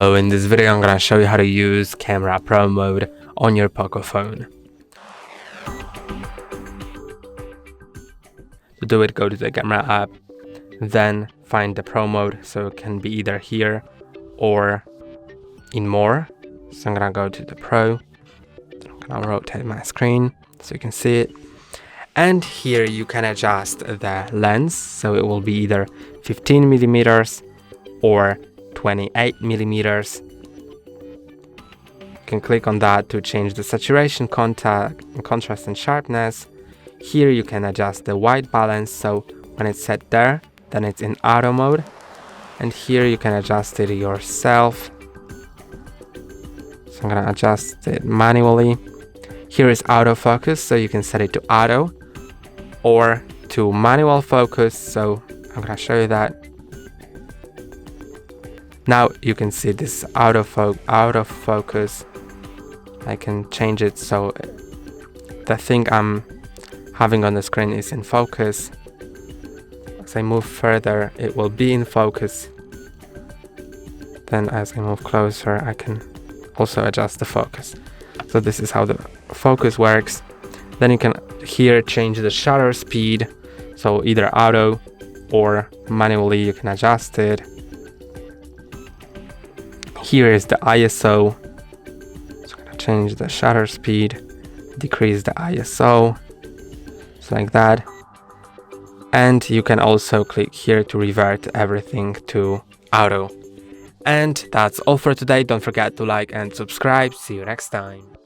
So in this video I'm gonna show you how to use camera pro mode on your Poco phone. To do it, go to the camera app, then find the pro mode, so it can be either here or in more. So I'm gonna go to the pro, I'm gonna rotate my screen so you can see it. And here you can adjust the lens, so it will be either 15 millimeters or 28 millimeters. You can click on that to change the saturation, contrast and sharpness. Here you can adjust the white balance, so when it's set there, then it's in auto mode. And here you can adjust it yourself. So I'm gonna adjust it manually. Here is autofocus, so you can set it to auto or to manual focus, so I'm gonna show you that. Now you can see this autofocus. I can change it so the thing I'm having on the screen is in focus. As I move further, it will be in focus. Then as I move closer, I can also adjust the focus. So this is how the focus works. Then you can here change the shutter speed, so either auto or manually you can adjust it. Here is the ISO, so I'm gonna change the shutter speed, decrease the ISO, so like that. And you can also click here to revert everything to auto. And that's all for today. Don't forget to like and subscribe. See you next time.